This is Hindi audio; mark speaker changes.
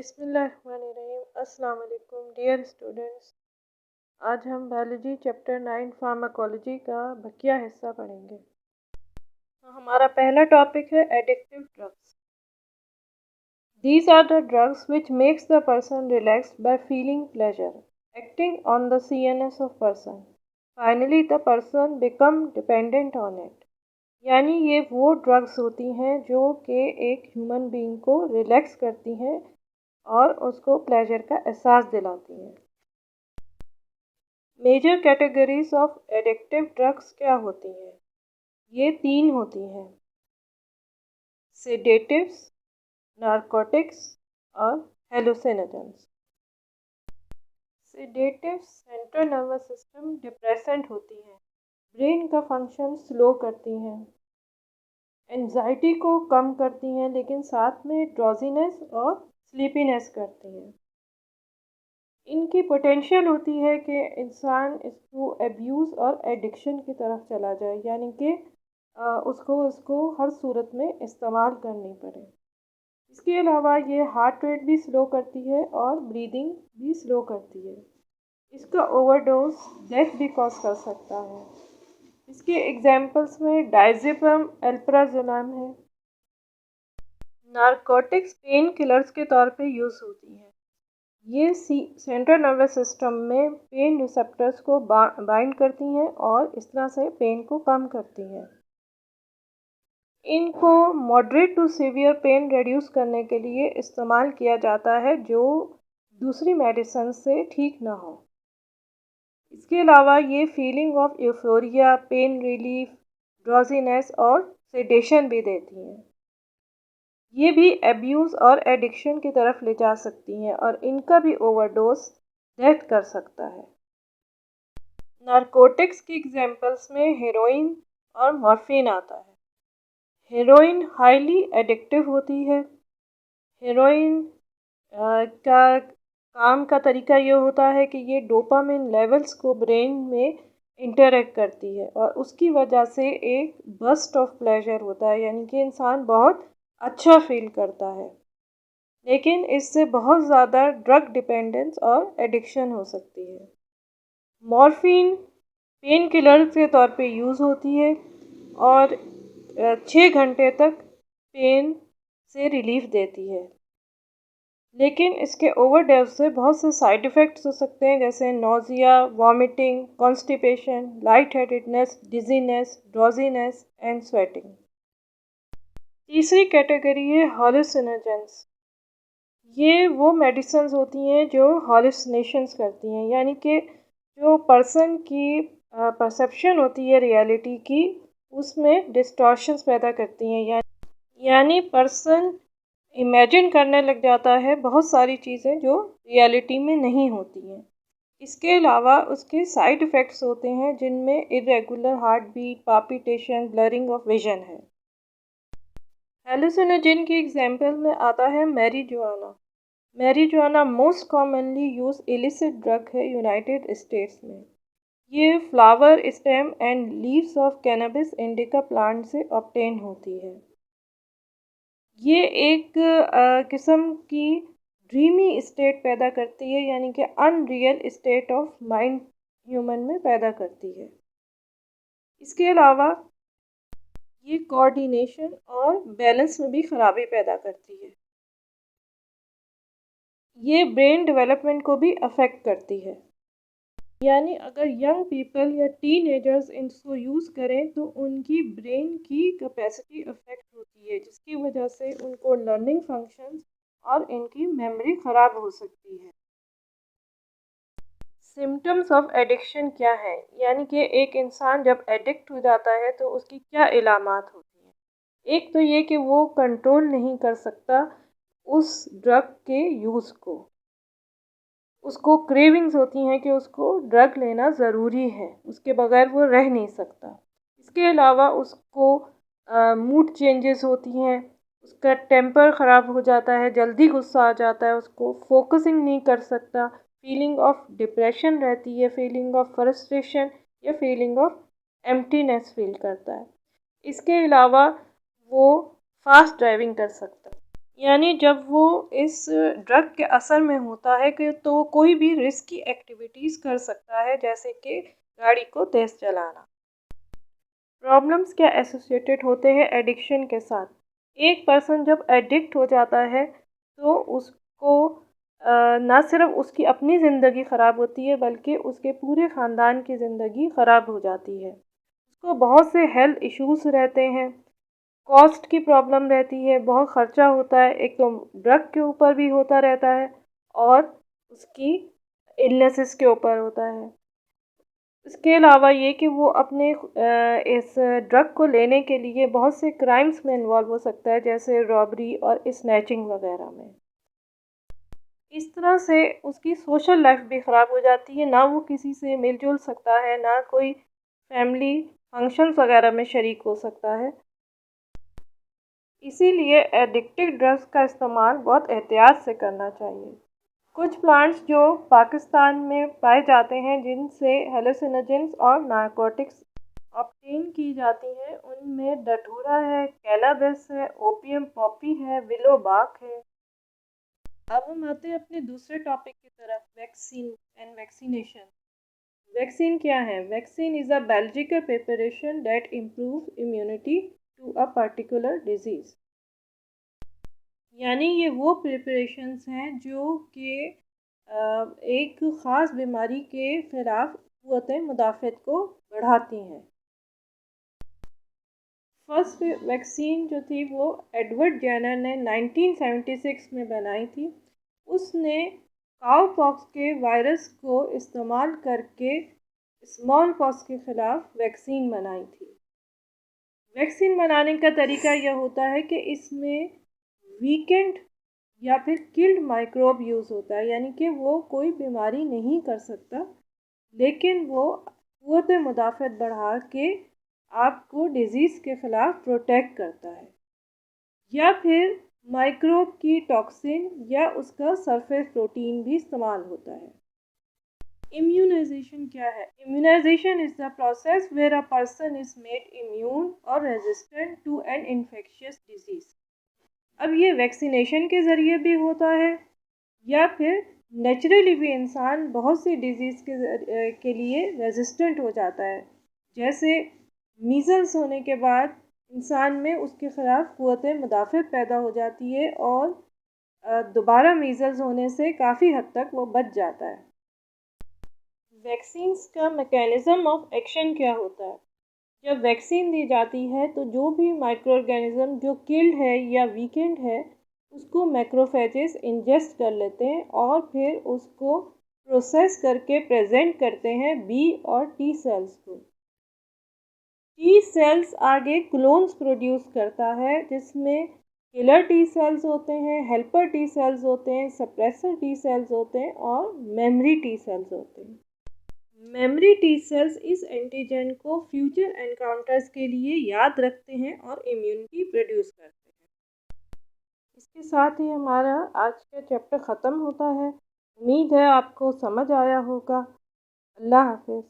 Speaker 1: बिस्मिल्लाहिर्रहमानिर्रहीम। अस्सलाम वालेकुम डियर स्टूडेंट्स। आज हम बायोलॉजी चैप्टर 9 फार्माकोलॉजी का बकिया हिस्सा पढ़ेंगे। तो हमारा पहला टॉपिक है addictive drugs. These are the drugs which makes the person relaxed by feeling pleasure acting on the CNS of person. Finally the person become dependent on it. यानी ये वो ड्रग्स होती हैं जो कि एक ह्यूमन बीइंग को रिलैक्स करती हैं और उसको प्लेजर का एहसास दिलाती हैं। Major categories of addictive drugs क्या होती हैं? ये 3 होती हैं: सेडेटिव्स, नारकोटिक्स और hallucinogens. Sedatives central nervous system depressant होती हैं, ब्रेन का फंक्शन स्लो करती हैं, एंजाइटी को कम करती हैं, लेकिन साथ में ड्रॉजीनेस और स्लीपीनेस करती हैं। इनकी पोटेंशियल होती है कि इंसान इसको एब्यूज़ और एडिक्शन की तरफ चला जाए, यानी कि उसको हर सूरत में इस्तेमाल करनी पड़े। इसके अलावा ये हार्ट रेट भी स्लो करती है और ब्रीदिंग भी स्लो करती है। इसका ओवरडोज डेथ भी कॉज कर सकता है। इसके एग्जाम्पल्स में डायज़ेपम, अल्प्राजोलम है। नारकोटिक्स पेन किलर्स के तौर पे यूज़ होती हैं। ये सेंट्रल नर्वस सिस्टम में पेन रिसेप्टर्स को बाइंड करती हैं और इस तरह से पेन को कम करती हैं। इनको moderate to severe pain reduce करने के लिए इस्तेमाल किया जाता है जो दूसरी मेडिसिन से ठीक ना हो। इसके अलावा ये feeling of euphoria, pain relief, drowsiness और सेडेशन भी देती हैं। ये भी एब्यूज़ और एडिक्शन की तरफ ले जा सकती हैं और इनका भी ओवरडोज डेथ कर सकता है। नारकोटिक्स की एग्जाम्पल्स में हेरोइन और मॉर्फिन आता है। हेरोइन हाईली एडिक्टिव होती है। हेरोइन का काम का तरीका ये होता है कि ये डोपामिन लेवल्स को ब्रेन में इंटरैक्ट करती है और उसकी वजह से एक बर्स्ट ऑफ प्लेजर होता है, यानी कि इंसान बहुत अच्छा फील करता है। लेकिन इससे बहुत ज़्यादा ड्रग डिपेंडेंस और एडिक्शन हो सकती है। मॉर्फिन पेन किलर के तौर पे यूज़ होती है और 6 घंटे तक पेन से रिलीफ देती है, लेकिन इसके ओवरडोज से बहुत से साइड इफ़ेक्ट्स हो सकते हैं, जैसे nausea, vomiting, constipation, light headedness, dizziness, drowsiness and sweating. तीसरी कैटेगरी है हॉलुसिनोजेंस। ये वो मेडिसिन्स होती हैं जो हॉलुसिनेशंस करती हैं, यानी कि जो पर्सन की परसेप्शन होती है रियलिटी की, उसमें डिस्टॉर्शंस पैदा करती हैं। यानी पर्सन इमेजिन करने लग जाता है बहुत सारी चीज़ें जो रियलिटी में नहीं होती हैं। इसके अलावा उसके साइड इफ़ेक्ट्स होते हैं जिनमें irregular heart beat, palpitation, blurring of vision है। हेलुसिनोजेन की एग्जाम्पल में आता है marijuana. Marijuana most commonly use illicit drug है यूनाइटेड स्टेट्स में। ये flower, stem and leaves of cannabis indica plant से ऑब्टेन होती है। ये एक किस्म की ड्रीमी स्टेट पैदा करती है, यानी कि unreal state of mind human में पैदा करती है। इसके अलावा ये कोऑर्डिनेशन और बैलेंस में भी खराबी पैदा करती है। ये ब्रेन डेवलपमेंट को भी अफेक्ट करती है। यानी अगर यंग पीपल या टीनेजर्स इनको यूज़ करें तो उनकी ब्रेन की कैपेसिटी अफेक्ट होती है, जिसकी वजह से उनको लर्निंग फंक्शंस और इनकी मेमोरी ख़राब हो सकती है। सिम्टम्स ऑफ एडिक्शन क्या है, यानी कि एक इंसान जब एडिक्ट हो जाता है तो उसकी क्या इलामात होती हैं। एक तो ये कि वो कंट्रोल नहीं कर सकता उस ड्रग के यूज़ को। उसको क्रेविंग्स होती हैं कि उसको ड्रग लेना ज़रूरी है, उसके बगैर वो रह नहीं सकता। इसके अलावा उसको मूड चेंजेस होती हैं, उसका टेम्पर ख़राब हो जाता है, जल्दी गुस्सा आ जाता है, उसको फोकसिंग नहीं कर सकता, फीलिंग ऑफ डिप्रेशन रहती है, फीलिंग ऑफ फ्रस्ट्रेशन या फीलिंग ऑफ एम्प्टीनेस फील करता है। इसके अलावा वो फास्ट ड्राइविंग कर सकता है। यानी जब वो इस ड्रग के असर में होता है कि तो वो कोई भी रिस्की एक्टिविटीज़ कर सकता है, जैसे कि गाड़ी को तेज़ चलाना। प्रॉब्लम्स क्या एसोसिएटेड होते हैं एडिक्शन के साथ? एक पर्सन जब एडिक्ट हो जाता है तो उसको ना सिर्फ उसकी अपनी ज़िंदगी ख़राब होती है बल्कि उसके पूरे ख़ानदान की ज़िंदगी ख़राब हो जाती है। उसको बहुत से हेल्थ इश्यूज़ रहते हैं, कॉस्ट की प्रॉब्लम रहती है, बहुत ख़र्चा होता है, एक तो ड्रग के ऊपर भी होता रहता है और उसकी इलनेसेस के ऊपर होता है। इसके अलावा ये कि वो अपने इस ड्रग को लेने के लिए बहुत से क्राइम्स में इन्वॉल्व हो सकता है, जैसे रॉबरी और स्नैचिंग वगैरह में। इस तरह से उसकी सोशल लाइफ भी ख़राब हो जाती है, ना वो किसी से मिल-जुल सकता है, ना कोई फैमिली फंक्शंस वगैरह में शरीक हो सकता है। इसीलिए एडिक्टिव ड्रग्स का इस्तेमाल बहुत एहतियात से करना चाहिए। कुछ प्लांट्स जो पाकिस्तान में पाए जाते हैं जिनसे हेलुसिनोजेंस और नारकोटिक्स ऑब्टेन की जाती हैं, उनमें डठूरा है, कैनाबिस है, ओपियम पॉपी है, विलो बाक है। अब हम आते हैं अपने दूसरे टॉपिक की तरफ, वैक्सीन एंड वैक्सीनेशन। वैक्सीन क्या है? Vaccine is a biological preparation that improve immunity to a particular disease. यानी ये वो प्रिपरेशंस हैं जो कि एक ख़ास बीमारी के ख़िलाफ़ क़ुव्वत मुदाफ़त को बढ़ाती हैं। फर्स्ट वैक्सीन जो थी वो एडवर्ड जेनर ने 1976 में बनाई थी। उसने काऊ पॉक्स के वायरस को इस्तेमाल करके स्मॉल पॉक्स के ख़िलाफ़ वैक्सीन बनाई थी। वैक्सीन बनाने का तरीका यह होता है कि इसमें वीकेंड या फिर किल्ड माइक्रोब यूज़ होता है, यानी कि वो कोई बीमारी नहीं कर सकता, लेकिन वो क़ुव्वत मुदाफ़त बढ़ा के आपको डिज़ीज़ के ख़िलाफ़ प्रोटेक्ट करता है। या फिर माइक्रोब की टॉक्सिन या उसका सरफेस प्रोटीन भी इस्तेमाल होता है। इम्यूनाइजेशन क्या है? Immunization is the process where a person is made immune और resistant to an infectious disease. अब ये वैक्सीनेशन के ज़रिए भी होता है या फिर नेचुरली भी इंसान बहुत सी डिजीज़ के लिए रेजिस्टेंट हो जाता है। जैसे मीज़ल्स होने के बाद इंसान में उसके ख़िलाफ़ क़ुव्वत मुदाफ़त पैदा हो जाती है और दोबारा मीज़ल्स होने से काफ़ी हद तक वो बच जाता है। वैक्सीन्स का मैकेनिज़्म ऑफ एक्शन क्या होता है? जब वैक्सीन दी जाती है तो जो भी माइक्रो ऑर्गेनिज्म जो किल्ड है या वीकेंड है उसको मैक्रोफेजेस इंजेस्ट कर लेते हैं और फिर उसको प्रोसेस करके प्रेजेंट करते हैं बी और टी सेल्स को। टी सेल्स आगे क्लोन्स प्रोड्यूस करता है जिसमें किलर टी सेल्स होते हैं, हेल्पर टी सेल्स होते हैं, सप्रेसर टी सेल्स होते हैं और मेमोरी टी सेल्स होते हैं। मेमोरी टी सेल्स इस एंटीजन को फ्यूचर एनकाउंटर्स के लिए याद रखते हैं और इम्यूनिटी प्रोड्यूस करते हैं। इसके साथ ही हमारा आज का चैप्टर ख़त्म होता है। उम्मीद है आपको समझ आया होगा। अल्लाह हाफ़िज़।